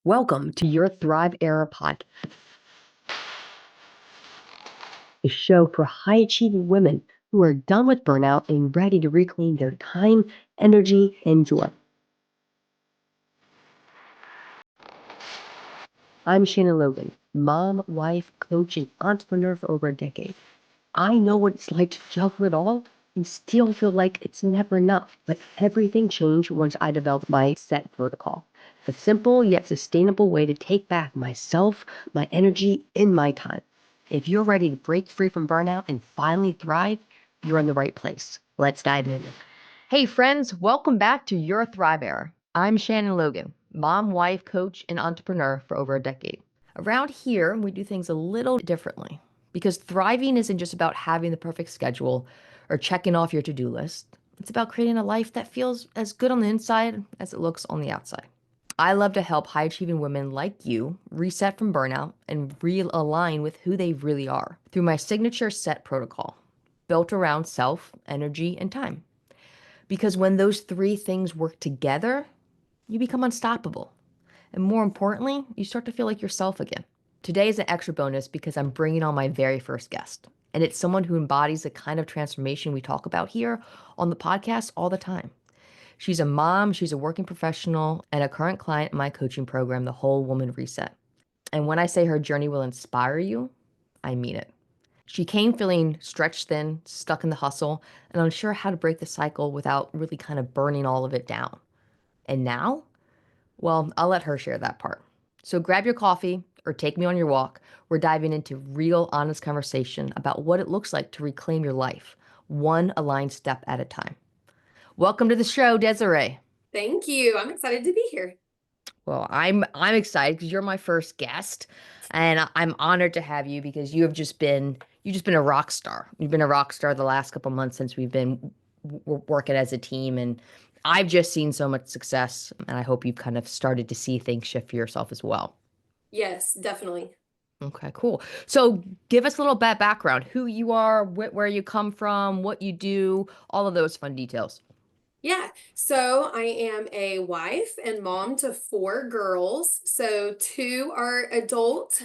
Welcome to your Thrive Era podcast, a show for high achieving women who are done with burnout and ready to reclaim their time, energy, and joy. I'm Shannon Logan, mom, wife, coach, and entrepreneur for over a decade. I know what it's like to juggle it all and still feel like it's never enough. But everything changed once I developed my set protocol. The simple yet sustainable way to take back myself, my energy, and my time. If you're ready to break free from burnout and finally thrive, you're in the right place. Let's dive in. Hey friends, welcome back to Your Thrive Era. I'm Shannon Logan, mom, wife, coach, and entrepreneur for over a decade. Around here, we do things a little differently because thriving isn't just about having the perfect schedule or checking off your to-do list. It's about creating a life that feels as good on the inside as it looks on the outside. I love to help high achieving women like you reset from burnout and realign with who they really are through my signature set protocol built around self, energy, and time. Because when those three things work together, you become unstoppable. And more importantly, you start to feel like yourself again. Today is an extra bonus because I'm bringing on my very first guest. And it's someone who embodies the kind of transformation we talk about here on the podcast all the time. She's a mom, she's a working professional, and a current client in my coaching program, The Whole Woman Reset. And when I say her journey will inspire you, I mean it. She came feeling stretched thin, stuck in the hustle, and unsure how to break the cycle without really kind of burning all of it down. And now, well, I'll let her share that part. So grab your coffee or take me on your walk. We're diving into real, honest conversation about what it looks like to reclaim your life, one aligned step at a time. Welcome to the show, Desiree. Thank you. I'm excited to be here. Well, I'm excited because you're my first guest, and I'm honored to have you because you've just been a rock star. You've been a rock star the last couple months since we've been working as a team, and I've just seen so much success, and I hope you've kind of started to see things shift for yourself as well. Yes, definitely. Okay, cool. So give us a little bit background, who you are, where you come from, what you do, all of those fun details. Yeah. So I am a wife and mom to four girls. So two are adult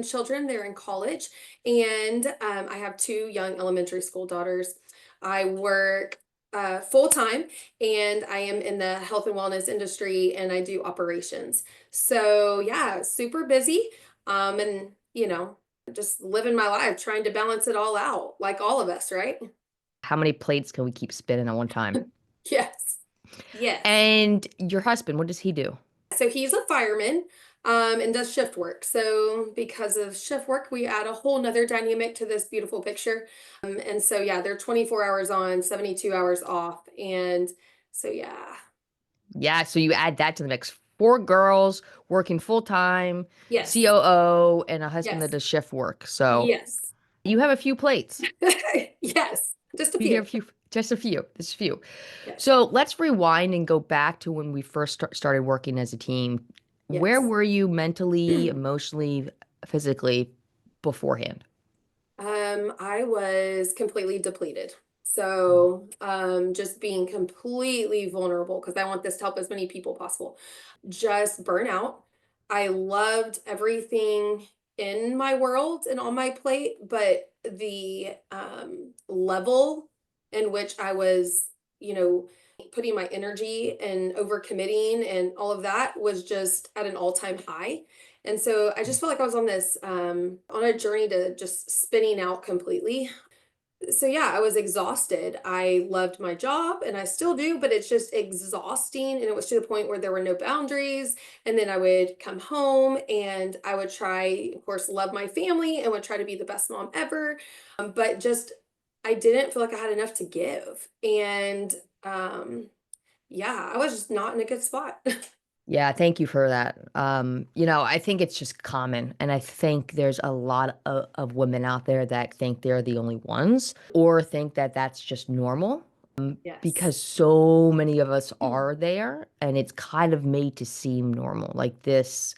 children, they're in college, and I have two young elementary school daughters. I work full time and I am in the health and wellness industry and I do operations. So yeah, super busy. And just living my life, trying to balance it all out, like all of us, right? How many plates can we keep spinning at one time? Yes. Yes. And your husband, what does he do? So he's a fireman and does shift work. So because of shift work, we add a whole nother dynamic to this beautiful picture. And so yeah, they're 24 hours on, 72 hours off. And so yeah. Yeah, so you add that to the mix. Four girls working full time, Yes. COO, and a husband that Yes. does shift work. So Yes. you have a few plates. Yes. Just a You have few. a few, just a few, just a few. Yes. So let's rewind and go back to when we first started working as a team. Where Yes. were you mentally, emotionally, physically beforehand? I was completely depleted. So, just being completely vulnerable because I want this to help as many people possible. Just burnout. I loved everything in my world and on my plate, but the level in which I was, you know, putting my energy and overcommitting and all of that was just at an all-time high. And so I just felt like I was on this on a journey to just spinning out completely. So yeah, I was exhausted. I loved my job and I still do, but it's just exhausting. And it was to the point where there were no boundaries. And then I would come home and I would try, of course, love my family and would try to be the best mom ever. But just, I didn't feel like I had enough to give. And yeah, I was just not in a good spot. Yeah, thank you for that. I think it's just common, and I think there's a lot of women out there that think they're the only ones, or think that that's just normal, Yes. because so many of us are there, and it's kind of made to seem normal, like this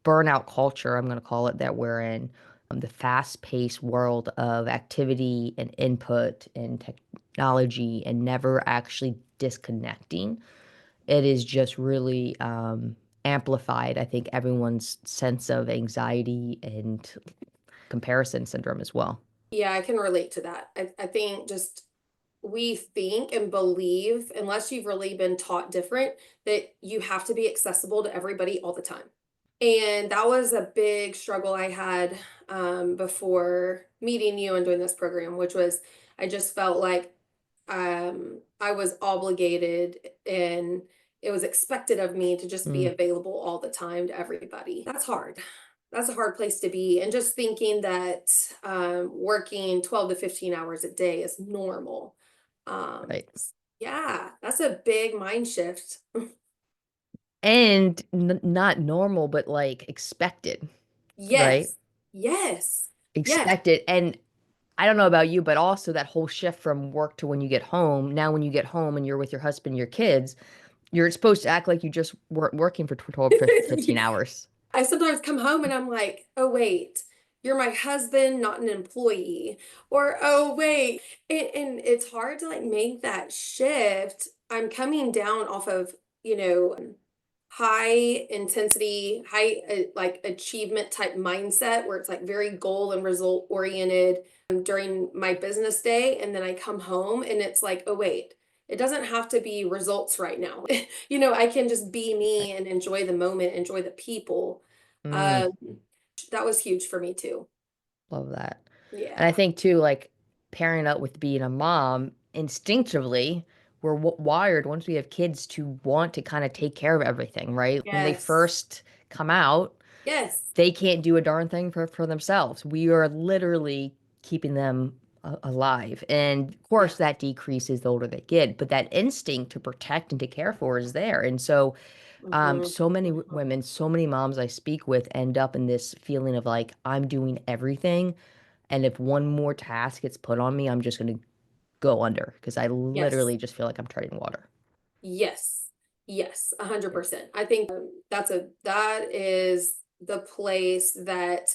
burnout culture, I'm going to call it, that we're in, the fast-paced world of activity and input and technology, and never actually disconnecting. It is just really amplified, I think, everyone's sense of anxiety and comparison syndrome as well. Yeah, I can relate to that. I think just we think and believe, unless you've really been taught different, that you have to be accessible to everybody all the time. And that was a big struggle I had before meeting you and doing this program, which was I just felt like I was obligated and it was expected of me to just be Mm, available all the time to everybody. That's hard. That's a hard place to be. And just thinking that working 12 to 15 hours a day is normal. right. Yeah, that's a big mind shift. And not normal, but like expected, right? Yes. Yes. Yes. Expected. And I don't know about you, but also that whole shift from work to when you get home. Now, when you get home and you're with your husband, your kids, you're supposed to act like you just weren't working for 12, 15 hours. I sometimes come home and I'm like, oh, wait, you're my husband, not an employee. Or, oh, wait. And it's hard to like make that shift. I'm coming down off of, you know, high intensity, high like achievement type mindset where it's like very goal and result oriented during my business day. And then I come home and it's like, oh, wait, it doesn't have to be results right now. I can just be Right. me and enjoy the moment, enjoy the people. Mm, Um, that was huge for me too. love that. And I Yeah. think too, like pairing up with being a mom, instinctively, we're wired once we have kids to want to kind of take care of everything, right? When they Yes. first come out, Yes. they can't do a darn thing for themselves. We are literally keeping them alive. And of Yeah. course, that decreases the older they get, but that instinct to protect and to care for is there. And so, Hmm. so many women, so many moms I speak with end up in this feeling of like, I'm doing everything. And if one more task gets put on me, I'm just going to go under because I Yes. literally just feel like I'm treading water. Yes. Yes. a hundred Yeah. percent. I think that is the place that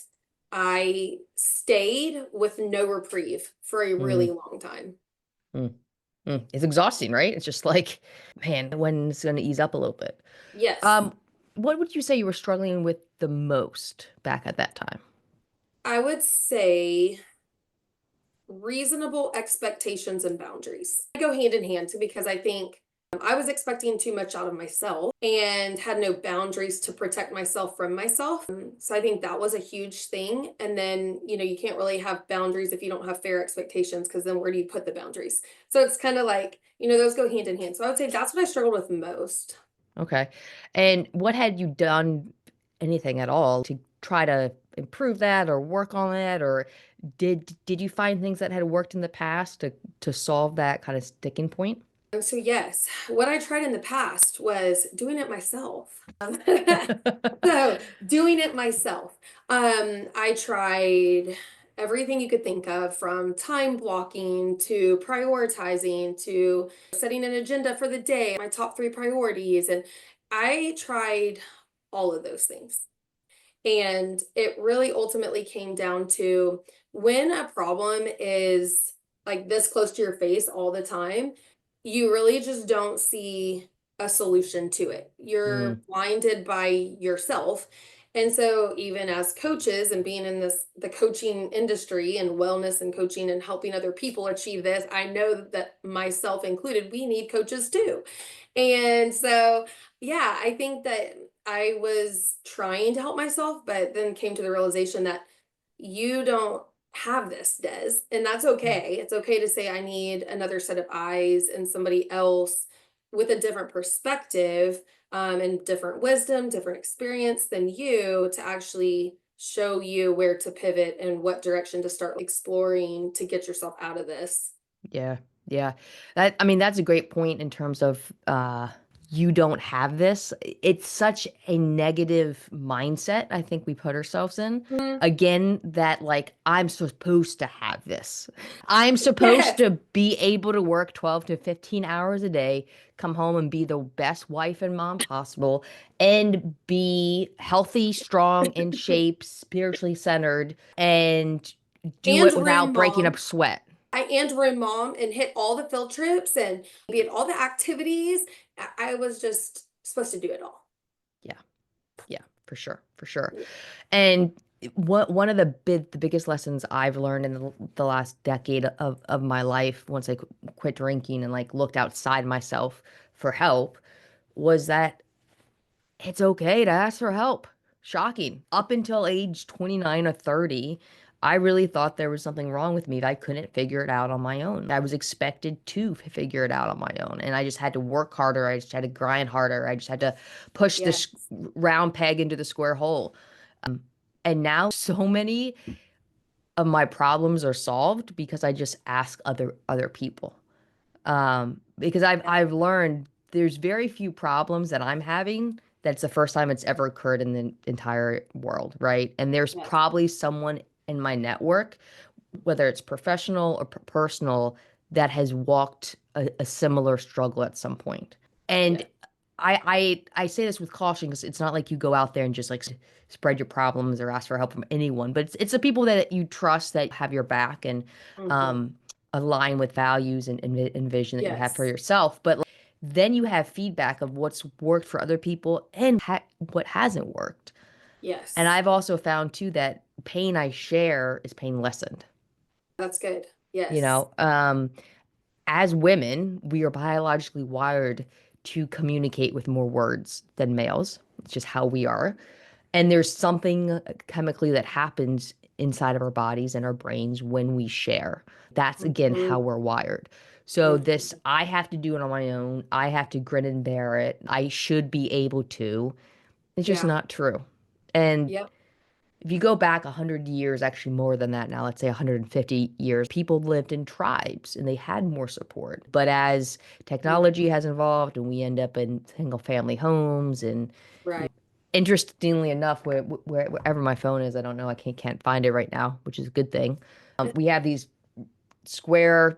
I stayed with no reprieve for a Mm, really long time. mm, It's exhausting, right? It's just like, man, when it's going to ease up a little bit. Yes. Um, what would you say you were struggling with the most back at that time? I would say reasonable expectations and boundaries. I go hand in hand too because I think I was expecting too much out of myself and had no boundaries to protect myself from myself. So I think that was a huge thing. And then, you can't really have boundaries if you don't have fair expectations because then where do you put the boundaries? So it's kind of like, those go hand in hand. So I would say that's what I struggled with most. Okay. And what had you done, anything at all, to try to improve that or work on it? Or did you find things that had worked in the past to solve that kind of sticking point? So yes, what I tried in the past was doing it myself. So doing it myself. I tried everything you could think of from time blocking to prioritizing to setting an agenda for the day, my top three priorities. And I tried all of those things. And it really ultimately came down to when a problem is like this close to your face all the time, you really just don't see a solution to it. You're Mm, blinded by yourself. And so even as coaches and being in the coaching industry and wellness and coaching and helping other people achieve this, I know that myself included, we need coaches too. And so, yeah, I think that I was trying to help myself, but then came to the realization that you don't have this, Des, and that's mm, okay. It's okay to say, I need another set of eyes and somebody else with a different perspective and different wisdom, different experience than you to actually show you where to pivot and what direction to start exploring to get yourself out of this. yeah. Yeah. I mean, that's a great point in terms of you don't have this. It's such a negative mindset I think we put ourselves in. Mhm. Again, that like I'm supposed to have this. I'm supposed Yes. to be able to work 12 to 15 hours a day, come home and be the best wife and mom possible, and be healthy, strong, in shape, spiritually centered, and do And it room without breaking up mom. sweat. I and room mom and hit all the field trips and be at all the activities. I was just supposed to do it all. Yeah. For sure, for sure. Yeah. And one of the biggest lessons I've learned in the last decade of my life, once I quit drinking and like looked outside myself for help, was that it's okay to ask for help. Shocking. Up until age 29 or 30, I really thought there was something wrong with me that I couldn't figure it out on my own. I was expected to figure it out on my own. And I just had to work harder. I just had to grind harder. I just had to push this Yes. round peg into the square hole. And now so many of my problems are solved because I just ask other people. Because I've learned there's very few problems that I'm having that's the first time it's ever occurred in the entire world, right? And there's Yes. probably someone in my network, whether it's professional or personal, that has walked a similar struggle at some point. And Yes. I say this with caution because it's not like you go out there and just like spread your problems or ask for help from anyone, but it's the people that you trust that have your back and Mhm. um, align with values and vision that you have for Yes. yourself. But like, then you have feedback of what's worked for other people and what hasn't worked. And Yes. I've also found too that pain I share is pain lessened. That's good. You Yes. know, as women, we are biologically wired to communicate with more words than males. It's just how we are. And there's something chemically that happens inside of our bodies and our brains when we share. That's again how Mhm. we're wired. So this, Mhm. I have to do it on my own. I have to grin and bear it. I should be able to. It's just Yeah. not true. And Yep. if you go back 100 years, actually more than that now, let's say 150 years, people lived in tribes and they had more support. But as technology Mhm. has evolved and we end up in single family homes and Right. interestingly enough, wherever my phone is, I don't know, I can't find it right now, which is a good thing. We have these square,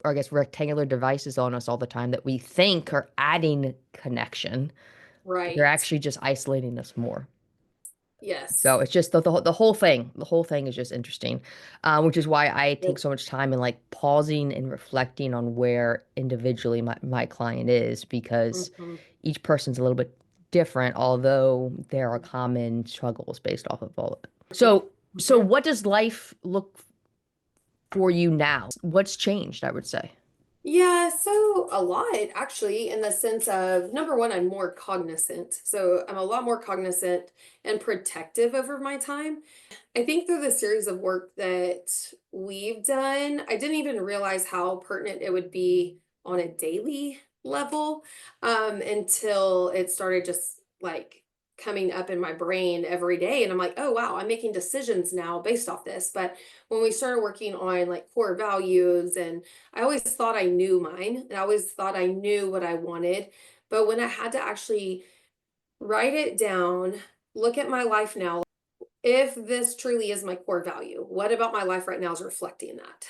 or I guess rectangular devices on us all the time that we think are adding connection, but they're Right. actually just isolating us more. So Yes. it's just the whole thing. The whole thing is just interesting, which is why I take Yep. so much time in like pausing and reflecting on where individually my client is because Mhm. each person's a little bit different, although there are common struggles based off of all of it. So Mhm. what does life look for you now? What's changed, I would say. Yeah, so a lot actually, in the sense of number one, I'm more cognizant. So I'm a lot more cognizant and protective over my time. I think through the series of work that we've done, I didn't even realize how pertinent it would be on a daily level until it started just like coming up in my brain every day. And I'm like, oh, wow, I'm making decisions now based off this. But when we started working on like core values, and I always thought I knew mine and I always thought I knew what I wanted. But when I had to actually write it down, look at my life now, if this truly is my core value, what about my life right now is reflecting that?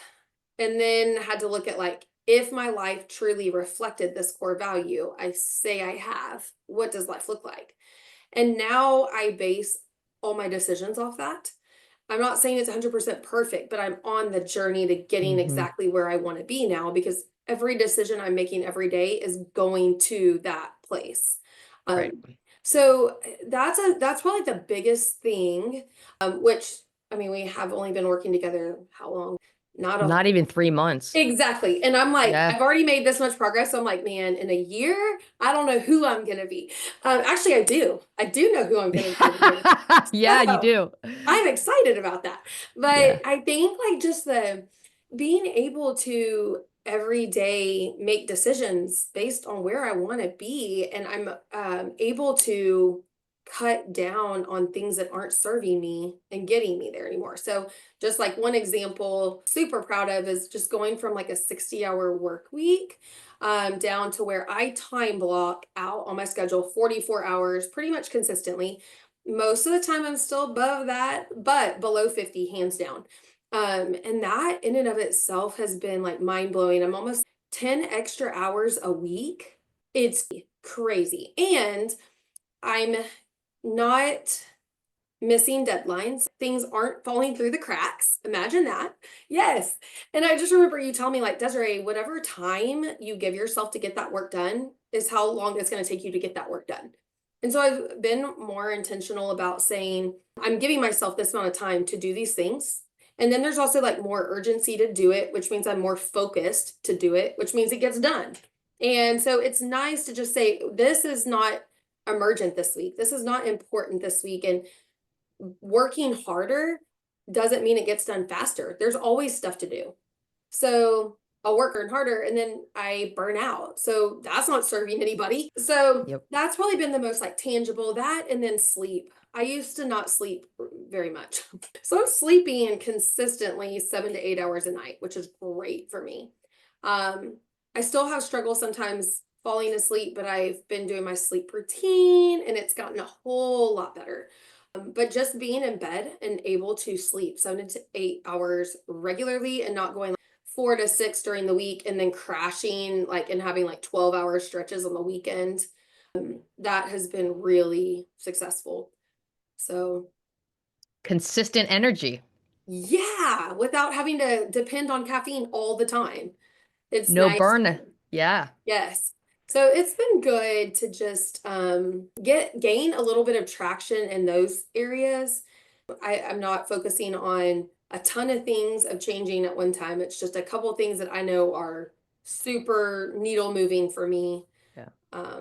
And then had to look at like, if my life truly reflected this core value, I say I have, what does life look like? And now I base all my decisions off that. I'm not saying it's 100% perfect, but I'm on the journey to getting Hmm. exactly where I want to be now because every decision I'm making every day is going to that place. Right. So that's probably the biggest thing, which I mean, we have only been working together how long? Not a Not even 3 months. exactly. And I'm like, Yeah. I've already made this much progress. So I'm like, man, in a year, I don't know who I'm gonna be. Actually, I do. I do know who I'm gonna be in a year. Yeah, you So do. I'm excited about that. Yeah. But I think like just the being able to every day make decisions based on where I want to be, and I'm able to cut down on things that aren't serving me and getting me there anymore. So just like one example, super proud of is just going from like a 60-hour work week down to where I time block out on my schedule 44 hours pretty much consistently. Most of the time I'm still above that, but below 50 hands down. And that in and of itself has been like mind blowing. I'm almost 10 extra hours a week. It's crazy. And I'm not missing deadlines. Things aren't falling through the cracks. Imagine that. Yes. And I just remember you telling me, like, Desiree, whatever time you give yourself to get that work done is how long it's going to take you to get that work done. And so I've been more intentional about saying, I'm giving myself this amount of time to do these things. And then there's also like more urgency to do it, which means I'm more focused to do it, which means it gets done. And so it's nice to just say, this is not emergent this week. This is not important this week. And working harder doesn't mean it gets done faster. There's always stuff to do. So I'll work harder and then I burn out. So that's not serving anybody. So Yep. that's probably been the most like tangible, that and then sleep. I used to not sleep very much. So I'm sleeping consistently 7 to 8 hours a night, which is great for me. I still have struggles sometimes falling asleep, but I've been doing my sleep routine and it's gotten a whole lot better. But just being in bed and able to sleep 7 to 8 hours regularly and not going 4 to 6 during the week and then crashing like and having like 12-hour stretches on the weekend, that has been really successful. So Consistent energy. yeah, without having to depend on caffeine all the time. It's No nice. burn. Yeah. Yes. So it's been good to just gain a little bit of traction in those areas. I'm not focusing on a ton of things of changing at one time. It's just a couple of things that I know are super needle moving for me. Yeah.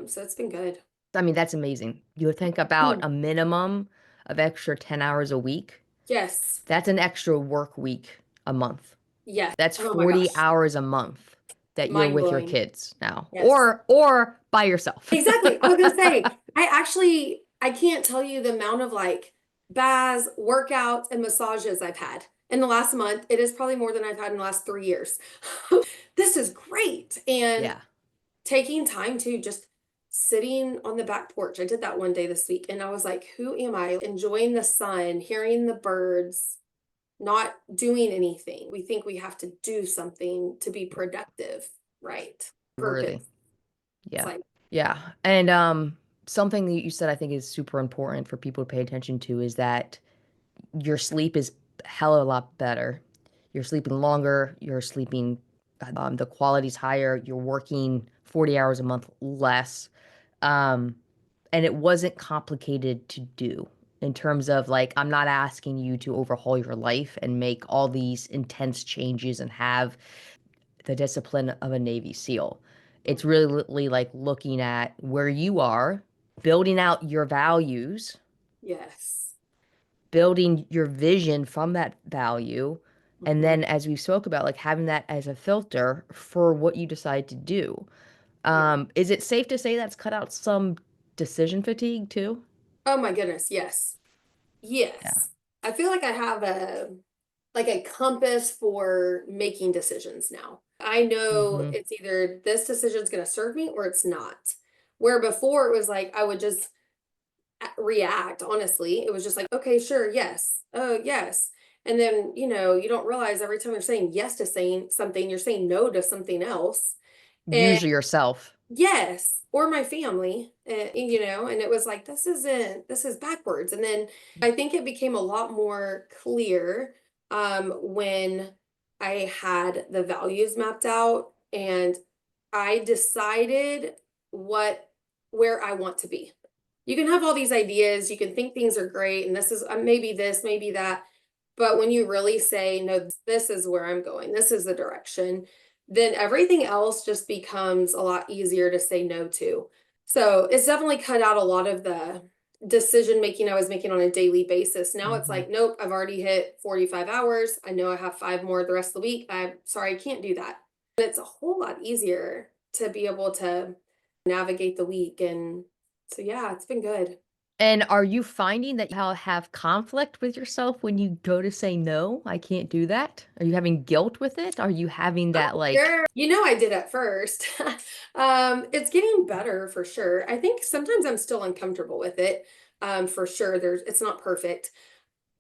So it's been good. I mean, that's amazing. You think about Mm. a minimum of extra 10 hours a week. Yes. That's an extra work week a month. Yes. That's Oh my 40 gosh. hours a month that you're Mind with your blowing. kids now, Yes. or by yourself. Exactly. I was gonna say, I can't tell you the amount of like baths, workouts, and massages I've had in the last month. It is probably more than I've had in the last 3 years. This is great. And Yeah. taking time to just sitting on the back porch. I did that one day this week and I was like, who am I? Enjoying the sun, hearing the birds, not doing anything. We think we have to do something to be productive, right? Worthy. Purpose. It's Yeah. like, Yeah. And something that you said I think is super important for people to pay attention to is that your sleep is a hell of a lot better. You're sleeping longer, you're sleeping the quality's higher, you're working 40 hours a month less. Um, and it wasn't complicated to do in terms of like, I'm not asking you to overhaul your life and make all these intense changes and have the discipline of a Navy SEAL. It's really like looking at where you are, building out your values, yes. building your vision from that value, and Mhm. then as we spoke about, like having that as a filter for what you decide to do. Yeah. Is it safe to say that's cut out some decision fatigue too? Oh my goodness, yes. Yeah. Yes. I feel like I have a compass for making decisions now. I know Mm-hmm. it's either this decision is going to serve me or it's not. Where before it was like I would just react, honestly. It was just like, okay, sure, yes. Oh, yes. And then, you don't realize every time you're saying yes to saying something, you're saying no to something else. And Usually yourself. yes, or my family, and it was like, this is backwards. And then I think it became a lot more clear when I had the values mapped out and I decided what where I want to be. You can have all these ideas, you can think things are great, and maybe this, maybe that. But when you really say, no, this is where I'm going, this is the direction, then everything else just becomes a lot easier to say no to. So it's definitely cut out a lot of the decision making I was making on a daily basis. Now it's Mm-hmm. like, nope, I've already hit 45 hours. I know I have 5 more the rest of the week. I'm sorry, I can't do that. And it's a whole lot easier to be able to navigate the week. And so, yeah, it's been good. And are you finding that you have conflict with yourself when you go to say no? I can't do that. Are you having guilt with it? Are you having that like, Sure. I did at first. It's getting better for sure. I think sometimes I'm still uncomfortable with it. For sure. It's not perfect.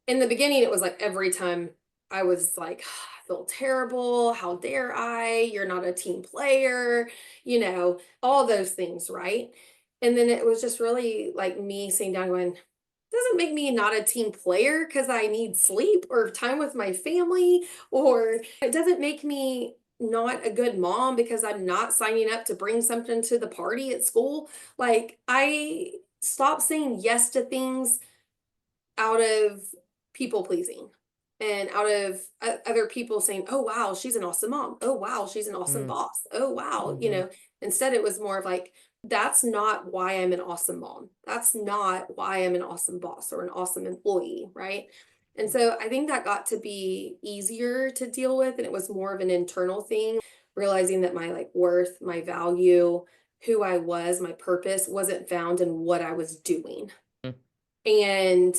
In the beginning, it was like every time I was like, I feel terrible. How dare I? You're not a team player, all those things, right? And then it was just really like me sitting down going, doesn't make me not a team player because I need sleep or time with my family, or it doesn't make me not a good mom because I'm not signing up to bring something to the party at school. Like, I stop saying yes to things out of people pleasing and out of other people saying, "Oh wow, she's an awesome mom. Oh wow, she's an awesome Mm, boss. Oh wow," hmm Instead it was more of like, that's not why I'm an awesome mom. That's not why I'm an awesome boss or an awesome employee, right? And so I think that got to be easier to deal with, and it was more of an internal thing, realizing that my like worth, my value, who I was, my purpose wasn't found in what I was doing. And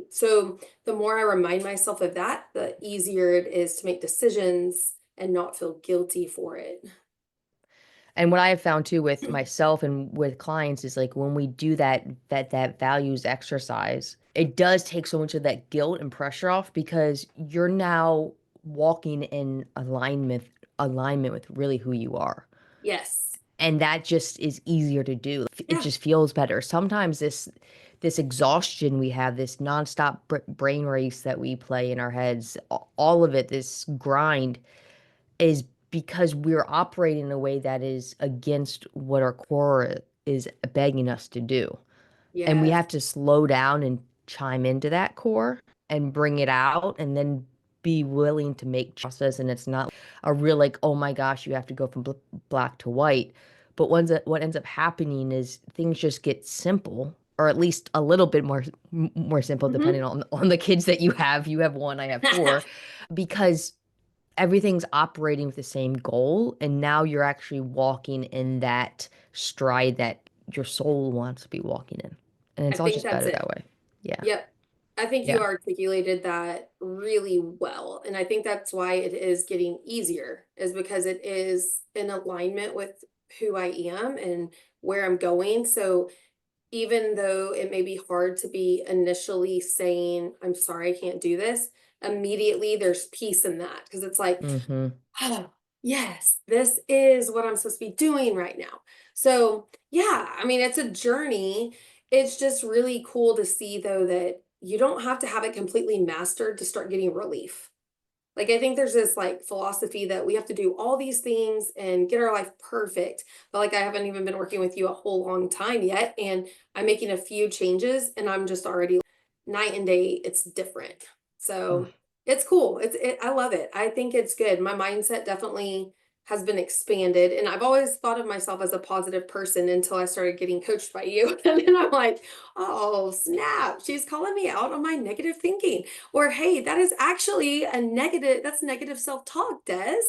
so the more I remind myself of that, the easier it is to make decisions and not feel guilty for it. And what I have found too with myself and with clients is like when we do that values exercise, it does take so much of that guilt and pressure off because you're now walking in alignment with really who you are. Yes. And that just is easier to do. It Yeah. just feels better. Sometimes this exhaustion we have, this nonstop brain race that we play in our heads, all of it, this grind is because we're operating in a way that is against what our core is begging us to do. And we Yes. have to slow down and chime into that core and bring it out and then be willing to make process. And it's not a real like, oh my gosh, you have to go from black to white. But what ends up happening is things just get simple, or at least a little bit more simple, Mhm. depending on the kids that you have. You have one, I have four, because everything's operating with the same goal, and now you're actually walking in that stride that your soul wants to be walking in, and I it's all think just that's better it. that way. Yeah. Yep. I think you Yeah. articulated that really well. And I think that's why it is getting easier, is because it is in alignment with who I am and where I'm going. So even though it may be hard to be initially saying, "I'm sorry, I can't do this," immediately there's peace in that because it's like, Mm-hmm. "Oh, yes, this is what I'm supposed to be doing right now." So, yeah, I mean, it's a journey. It's just really cool to see, though, that you don't have to have it completely mastered to start getting relief. Like, I think there's this like philosophy that we have to do all these things and get our life perfect. But like, I haven't even been working with you a whole long time yet. And I'm making a few changes and I'm just already night and day. It's different. So it's cool. I love it. I think it's good. My mindset definitely has been expanded. And I've always thought of myself as a positive person until I started getting coached by you. And then I'm like, oh, snap. She's calling me out on my negative thinking. Or, hey, that is actually that's negative self-talk, Des.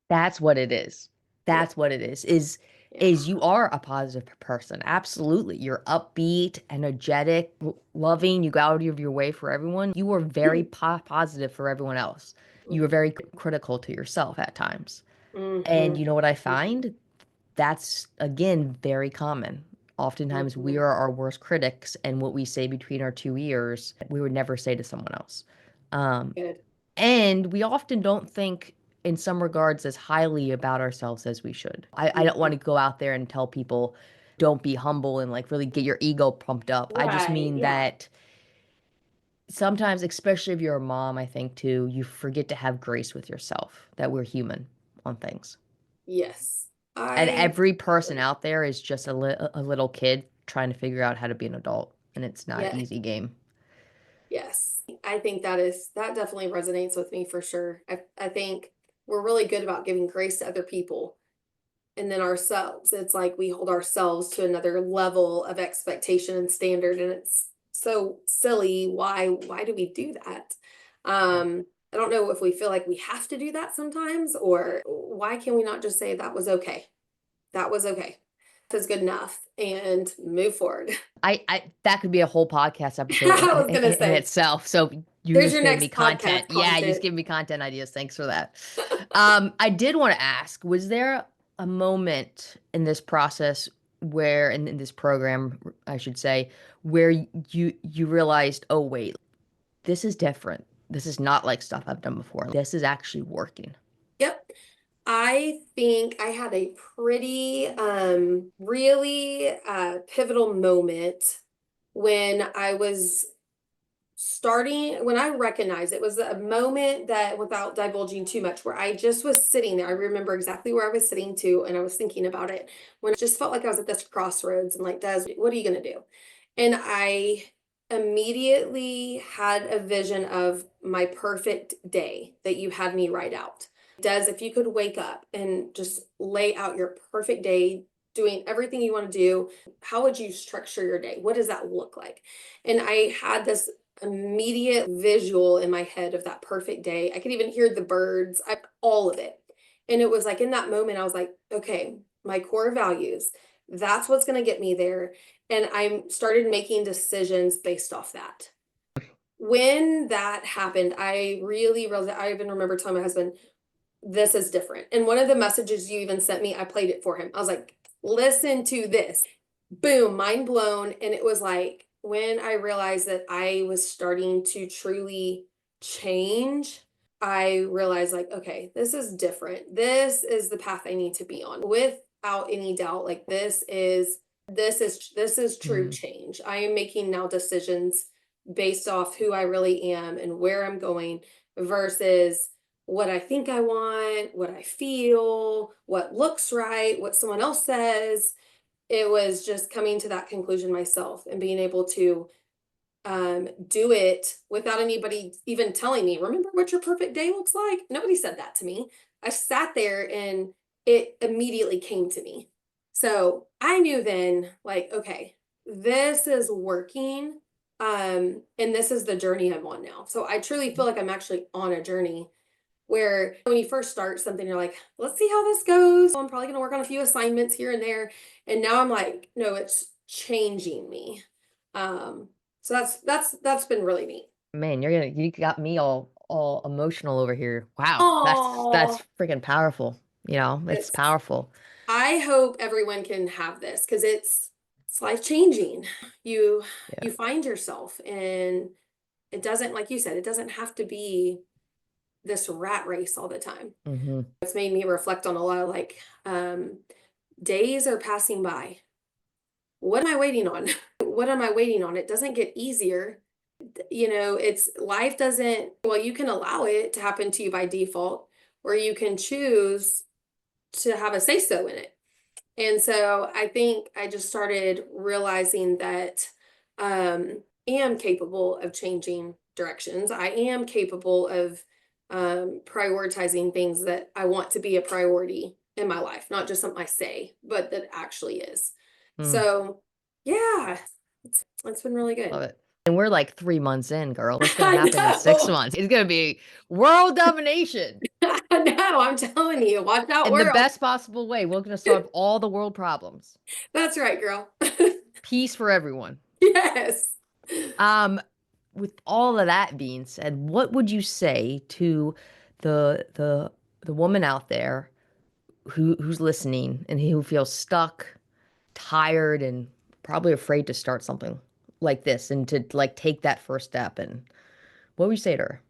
That's what it is. Yeah, That's what it is yeah. you are a positive person. Absolutely. You're upbeat, energetic, loving, you go out of your way for everyone. You are very positive for everyone else. You are very critical to yourself at times. And Mhm, you know what I mhm, find? That's again very common. Oftentimes we mhm. are our worst critics, and what we say between our two ears, we would never say to someone else. Um, Good. and we often don't think, in some regards, as highly about ourselves as we should. I don't want Mhm. to go out there and tell people, don't be humble and like really get your ego pumped up. I just Right, mean yeah. that sometimes, especially if you're a mom, I think too, you forget to have grace with yourself, that we're human on things. Yes. And I every person agree. out there is just a little kid trying to figure out how to be an adult, and it's not an Yeah, easy game. yes. I think that definitely resonates with me for sure. I think we're really good about giving grace to other people. And then ourselves, it's like we hold ourselves to another level of expectation and standard, and it's so silly. Why do we do that? Yeah. I don't know if we feel like we have to do that sometimes, or why can we not just say that was okay? That was okay. That's good enough and move forward. I that could be a whole podcast episode I was gonna in say, itself. So you there's just your gave me next content. podcast Yeah, you just content. gave me content ideas. Thanks for that. I did want to ask, was there a moment in this process where in this program, I should say, where you realized, oh wait, this is different. This is not like stuff I've done before. This is actually working. Yep. I think I had a pretty, really pivotal moment when I was starting when I recognized it was a moment that, without divulging too much, where I just was sitting there. I remember exactly where I was sitting to, and I was thinking about it when it just felt like I was at this crossroads and like, Des, what are you going to do? And I immediately had a vision of my perfect day that you had me write out. Des, if you could wake up and just lay out your perfect day, doing everything you want to do, how would you structure your day? What does that look like? And I had this immediate visual in my head of that perfect day. I could even hear the birds, all of it. And it was like in that moment, I was like, okay, my core values, that's what's going to get me there. And I started making decisions based off that. When that happened, I really realized, I even remember telling my husband, this is different. And one of the messages you even sent me, I played it for him. I was like, listen to this. Boom, mind blown. And it was like when I realized that I was starting to truly change, I realized like, okay, this is different. This is the path I need to be on. Without any doubt, like this is true Mhm. change. I am making now decisions based off who I really am and where I'm going versus what I think I want, what I feel, what looks right, what someone else says. It was just coming to that conclusion myself and being able to do it without anybody even telling me, remember what your perfect day looks like? Nobody said that to me. I sat there and it immediately came to me. So I knew then, like, okay, this is working. And this is the journey I'm on now. So I truly feel like I'm actually on a journey where when you first start something, you're like, let's see how this goes. I'm probably going to work on a few assignments here and there. And now I'm like, no, it's changing me. Um, so that's been really neat. Man, you got me all emotional over here. Wow, Oh, that's freaking powerful. It's it's powerful. I hope everyone can have this because it's life changing. You Yeah. you find yourself, and it doesn't, like you said, it doesn't have to be this rat race all the time. Hmm. It's made me reflect on a lot of like days are passing by. What am I waiting on? What am I waiting on? It doesn't get easier. It's life doesn't, well, you can allow it to happen to you by default, or you can choose to have a say so in it. And so I think I just started realizing that am capable of changing directions. I am capable of prioritizing things that I want to be a priority in my life, not just something I say, but that actually is. Mm, So yeah, it's been really love good. it. And we're like 3 months in, girl. What's gonna I happen in six know. months? It's gonna be world domination I know. I'm telling you, watch out, in the world. best possible way. We're gonna solve all the world problems. That's right, girl. Peace for everyone. Yes. Um, with all of that being said, what would you say to the woman out there who's listening and who feels stuck, tired, and probably afraid to start something like this and to like take that first step? And what would you say to her?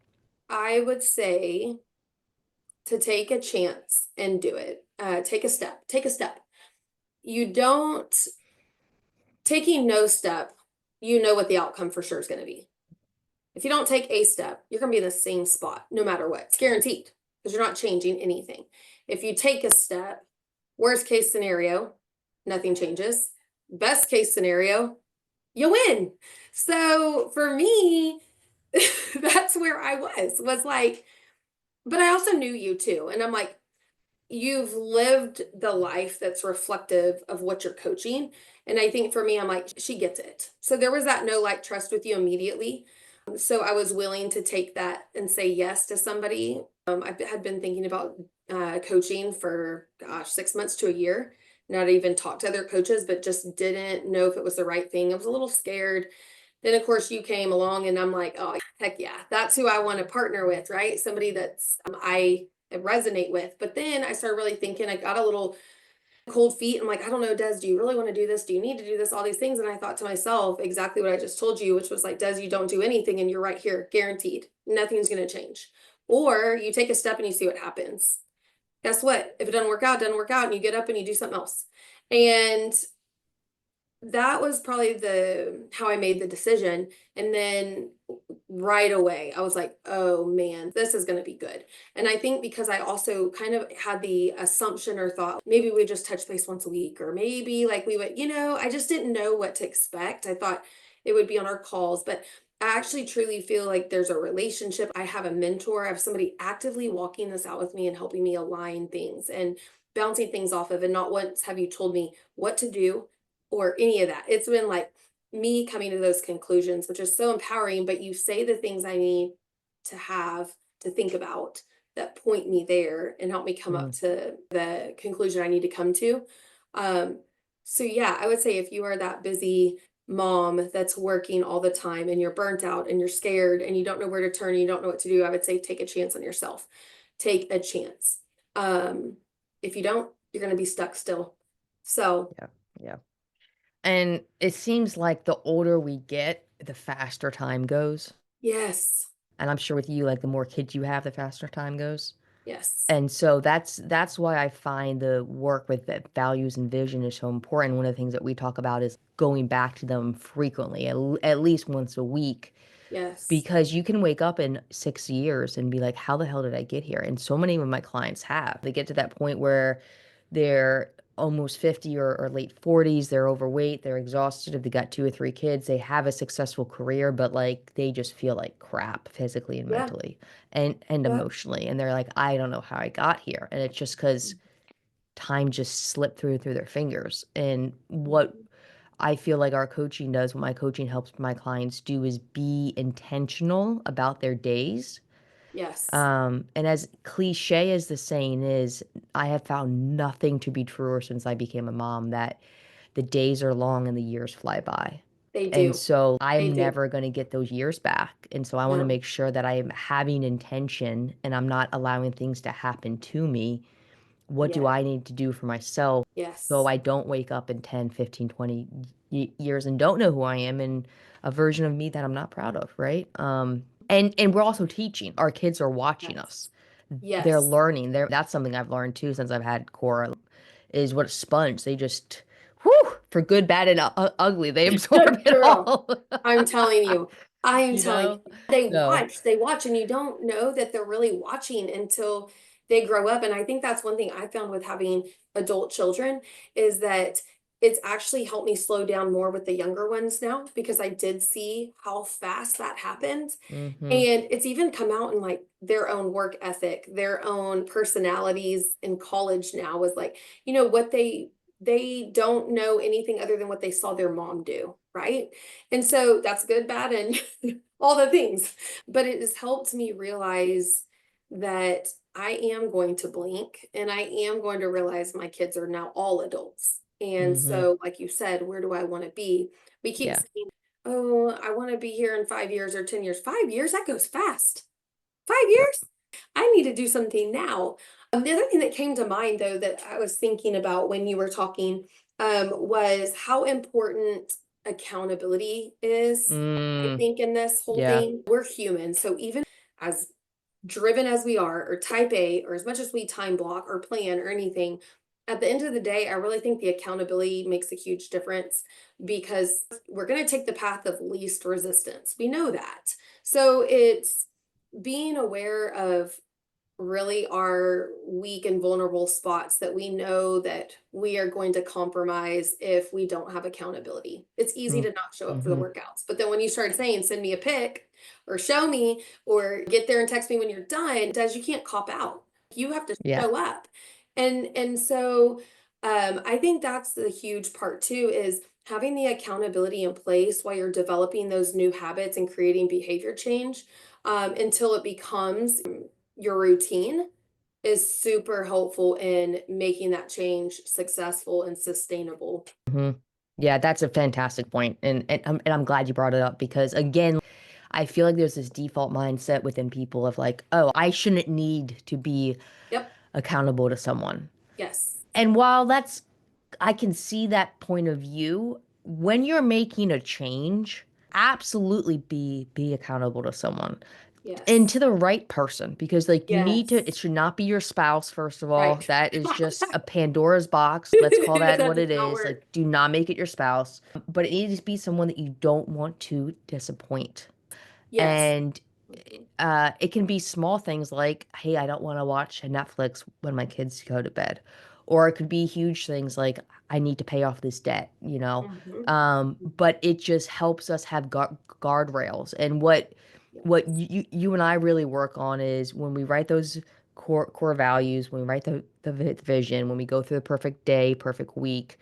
I would say to take a chance and do it. Take a step. Take a step. You don't, taking no step, you know what the outcome for sure is going to be. If you don't take a step, you're going to be in the same spot no matter what. It's guaranteed because you're not changing anything. If you take a step, worst case scenario, nothing changes. Best case scenario, you win. So for me, that's where I was like, but I also knew you too. And I'm like, you've lived the life that's reflective of what you're coaching. And I think for me, I'm like, she gets it. So there was that no like trust with you immediately. So I was willing to take that and say yes to somebody. I had been thinking about coaching for, gosh, 6 months to a year. Not even talked to other coaches, but just didn't know if it was the right thing. I was a little scared. Then, of course, you came along, and I'm like, oh, heck yeah, that's who I want to partner with, right? Somebody that's I resonate with. But then I started really thinking, I got a little cold feet. I'm like, I don't know, Des, do you really want to do this? Do you need to do this? All these things. And I thought to myself exactly what I just told you, which was like, Des, you don't do anything and you're right here, guaranteed. Nothing's going to change. Or you take a step and you see what happens. Guess what? If it doesn't work out, it doesn't work out, and you get up and you do something else. And that was probably the how I made the decision. And then right away, I was like, oh man, this is going to be good. And I think because I also kind of had the assumption or thought maybe we just touch base once a week, or maybe like we would, I just didn't know what to expect. I thought it would be on our calls, but I actually truly feel like there's a relationship. I have a mentor, I have somebody actively walking this out with me and helping me align things and bouncing things off of. And not once have you told me what to do or any of that. It's been like me coming to those conclusions, which is so empowering. But you say the things I need to have to think about that point me there and help me come up Mm, to the conclusion I need to come to. Um, so yeah, I would say if you are that busy mom that's working all the time and you're burnt out and you're scared and you don't know where to turn and you don't know what to do, I would say take a chance on yourself. Take a chance. Um, if you don't, you're going to be stuck still. So, yeah, yeah. And it seems like the older we get, the faster time goes. yes, And I'm sure with you, like the more kids you have, the faster time goes. yes, And so that's why I find the work with the values and vision is so important. One of the things that we talk about is going back to them frequently, at least once a week, yes, because you can wake up in 6 years and be like, how the hell did I get here? And so many of my clients have. They get to that point where they're almost 50 or late 40s, they're overweight, they're exhausted, if they got 2 or 3 kids, they have a successful career, but like they just feel like crap physically and yeah, mentally and yep, emotionally. And they're like, I don't know how I got here. And it's just because time just slipped through their fingers. And what mhm, I feel like our coaching does, what my coaching helps my clients do is be intentional about their days. yes, And as cliche as the saying is, I have found nothing to be truer since I became a mom that the days are long and the years fly by. they And do, so they I'm do, never going to get those years back. And so I want to no, make sure that I am having intention and I'm not allowing things to happen to me. What do yeah, I need to do for myself so yes, I don't wake up in 10, 15, 20 years and don't know who I am and a version of me that I'm not proud of, right? And we're also teaching. Our kids are watching us. yes, They're yes, learning. That's something I've learned too since I've had Cora is what a sponge. They just whew, for good, bad, and ugly, they absorb it girl, all. I'm telling you, I am You telling know? you, So, they watch, and you don't know that they're really watching until they grow up. And I think that's one thing I found with having adult children is that it's actually helped me slow down more with the younger ones now because I did see how fast that happens. hmm And it's even come out in like their own work ethic, their own personalities in college now was like, what they don't know anything other than what they saw their mom do, right? And so that's good, bad, and all the things. But it has helped me realize that I am going to blink and I am going to realize my kids are now all adults. And hmm so, like you said, where do I want to be? We keep Yeah. saying, oh, I want to be here in 5 years or 10 years. 5 years, that goes fast. 5 years? I need to do something now. The other thing that came to mind, though, that I was thinking about when you were talking, was how important accountability is. I Mm, think in this whole yeah. thing, we're human. So even as driven as we are, or type A, or as much as we time block or plan or anything, at the end of the day, I really think the accountability makes a huge difference because we're going to take the path of least resistance. We know that. So it's being aware of really our weak and vulnerable spots that we know that we are going to compromise if we don't have accountability. It's easy Mm, to not show up for the hmm workouts. But then when you start saying, send me a pic or show me or get there and text me when you're done, does you can't cop out. You have to Yeah. show up. And so I think that's the huge part too is having the accountability in place while you're developing those new habits and creating behavior change until it becomes your routine is super helpful in making that change successful and sustainable. hmm Yeah, that's a fantastic point. And I'm glad you brought it up because again, I feel like there's this default mindset within people of like, oh, I shouldn't need to be Yep. accountable to someone. Yes. And while I can see that point of view, when you're making a change, absolutely be accountable to someone. And Yes. to the right person, because like you need to, it Yes. should not be your spouse, first of all. Right. That is just a Pandora's box. Let's call that That what does it not is. work. Like, do not make it your spouse. But it needs to be someone that you don't want to disappoint. Yes. And Mhm. it can be small things like, hey, I don't want to watch Netflix when my kids go to bed. Or it could be huge things like, I need to pay off this debt, you know. Mhm. But it just helps us have guardrails. And what Yes. you and I really work on is when we write those core values, when we write the vision, when we go through the perfect day, perfect week,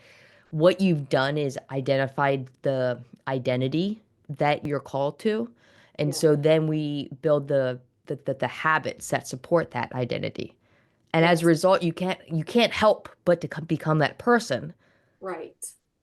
what you've done is identified the identity that you're called to. And Yeah. so then we build the habits that support that identity. And as a Yes. result, you can't help but to become that person Right.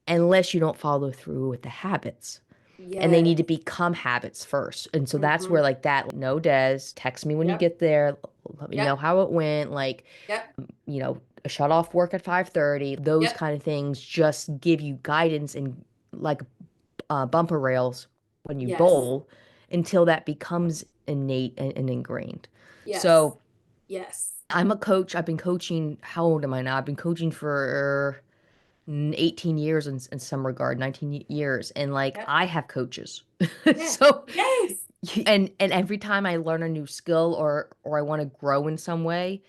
unless you don't follow through with the habits. And they Yes. need to become habits first. And so that's where Mhm. like that, no, Des, text me when you Yep. get there. Let me know Yep. how it went. Like, Yep. shut off work at 5:30. Those Yep. kind of things just give you guidance and like bumper rails when you Yes. bowl until that becomes innate and ingrained. Yes. So Yes. I'm a coach. I've been coaching. How old am I now? I've been coaching for 18 years in some regard, 19 years. And like Yep. I have coaches. Yes. So Yes. and every time I learn a new skill or I want to grow in some way,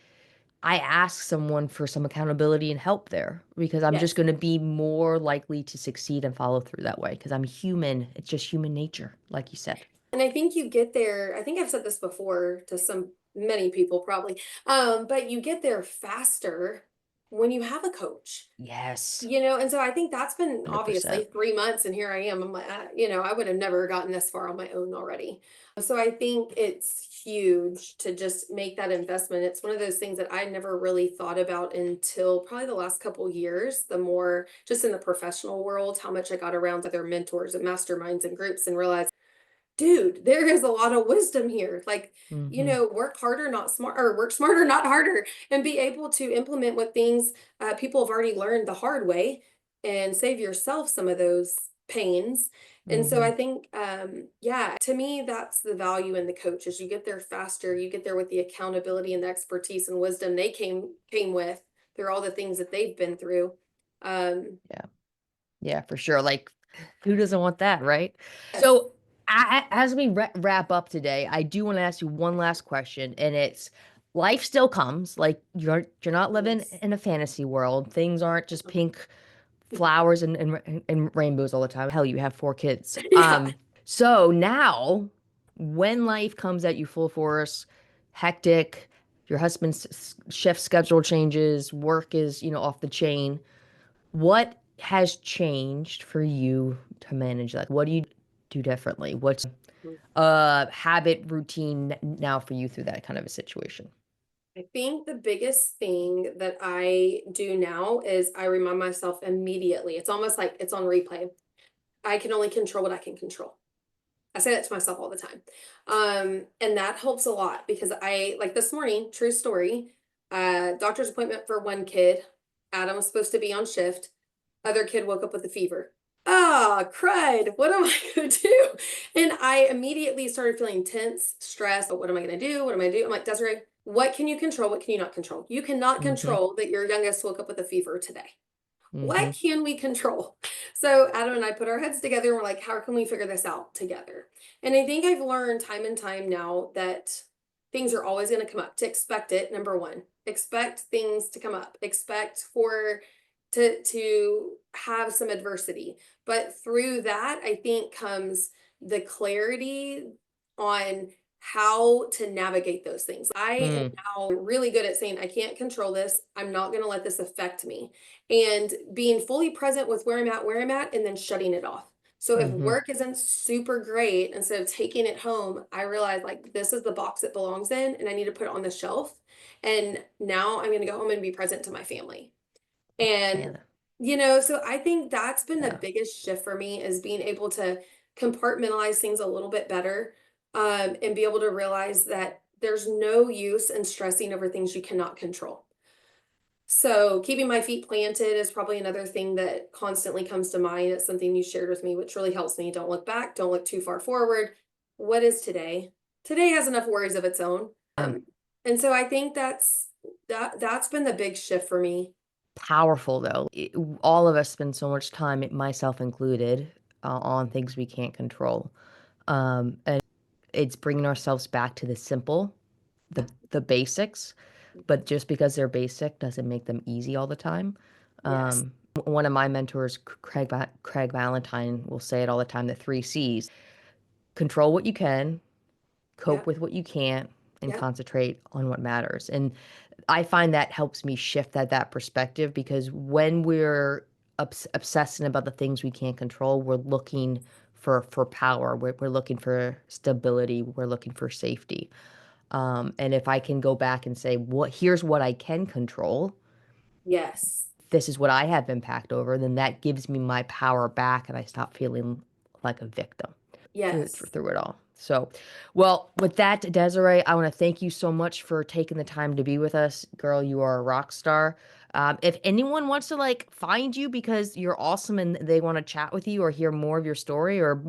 I ask someone for some accountability and help there because I'm just Yes. going to be more likely to succeed and follow through that way because I'm human. It's just human nature, like you said. And I think you get there, I think I've said this before to many people probably, but you get there faster when you have a coach. Yes, And so I think that's been 100%. obviously 3 months, and here I am. I'm like, I would have never gotten this far on my own already. So I think it's huge to just make that investment. It's one of those things that I never really thought about until probably the last couple years, the more just in the professional world, how much I got around other mentors and masterminds and groups and realized, dude, there is a lot of wisdom here. Like, Mm-hmm. work harder, not smart, or work smarter, not harder, and be able to implement what things people have already learned the hard way and save yourself some of those pains. And so Mm-hmm. I think, yeah, to me, that's the value in the coach is you get there faster, you get there with the accountability and the expertise and wisdom they came with through all the things that they've been through. Um, Yeah. Yeah, for sure. Like, who doesn't want that, right? yes, So, as we wrap up today, I do want to ask you one last question, and it's life still comes. Like, you're not living yes, in a fantasy world. Things aren't just pink flowers and rainbows all the time. Hell, you have 4 kids. yeah. So now, when life comes at you full force, hectic, your husband's shift schedule changes, work is, off the chain. What has changed for you to manage that? What do you do differently? What's a habit routine now for you through that kind of a situation? I think the biggest thing that I do now is I remind myself immediately. It's almost like it's on replay. I can only control what I can control. I say that to myself all the time. And that helps a lot because like this morning, true story, doctor's appointment for one kid. Adam was supposed to be on shift. Other kid woke up with a fever. Ah, crud. What am I going to do? And I immediately started feeling tense, stressed. What am I going to do? What am I going to do? I'm like, Desiree, what can you control? What can you not control? You cannot Mm-hmm. control that your youngest woke up with a fever today. Mm-hmm. What can we control? So Adam and I put our heads together and we're like, how can we figure this out together? And I think I've learned time and time now that things are always going to come up. To expect it, number one, expect things to come up. Expect for to have some adversity. But through that, I think comes the clarity on how to navigate those things. I am Mm, now really good at saying, I can't control this. I'm not going to let this affect me, and being fully present with where I'm at, and then shutting it off. So if mm-hmm. work isn't super great, instead of taking it home, I realize like this is the box it belongs in, and I need to put it on the shelf. And now I'm going to go home and be present to my family. Oh, And man. so I think that's been the Yeah. biggest shift for me is being able to compartmentalize things a little bit better, and be able to realize that there's no use in stressing over things you cannot control. So keeping my feet planted is probably another thing that constantly comes to mind. It's something you shared with me, which really helps me. Don't look back, don't look too far forward. What is today? Today has enough worries of its own. And And so I think that's been the big shift for me. powerful though. All of us spend so much time, myself included, on things we can't control. And it's bringing ourselves back to the simple, the basics, but just because they're basic doesn't make them easy all the time. Yes. One of my mentors, Craig Valentine, will say it all the time, the three C's: control what you can, cope Yep. with what you can't, and Yep. concentrate on what matters. And I find that helps me shift that perspective, because when we're obsessing about the things we can't control, we're looking for power. We're looking for stability. We're looking for safety. And if I can go back and say, here's what I can control, Yes. this is what I have impact over, then that gives me my power back, and I stop feeling like a victim Yes. through it all. So, well, with that, Desiree, I want to thank you so much for taking the time to be with us. Girl, you are a rock star. If anyone wants to like find you because you're awesome and they want to chat with you or hear more of your story or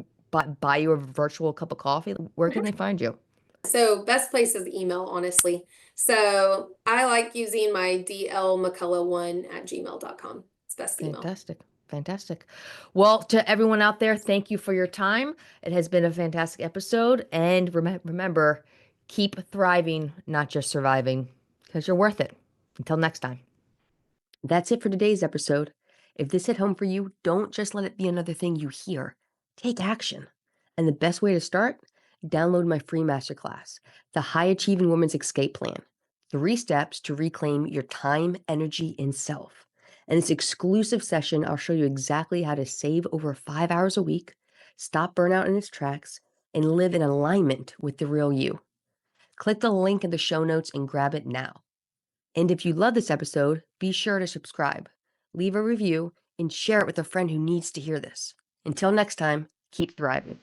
buy you a virtual cup of coffee, where can they find you? So best place is email, honestly. So I like using my dlmccullough1@gmail.com. It's best email. Fantastic. Fantastic. Well, to everyone out there, thank you for your time. It has been a fantastic episode. And remember, keep thriving, not just surviving, because you're worth it. Until next time. That's it for today's episode. If this hit home for you, don't just let it be another thing you hear. Take action. And the best way to start? Download my free masterclass, The High Achieving Woman's Escape Plan: 3 steps to reclaim your time, energy, and self. In this exclusive session, I'll show you exactly how to save over 5 hours a week, stop burnout in its tracks, and live in alignment with the real you. Click the link in the show notes and grab it now. And if you love this episode, be sure to subscribe, leave a review, and share it with a friend who needs to hear this. Until next time, keep thriving.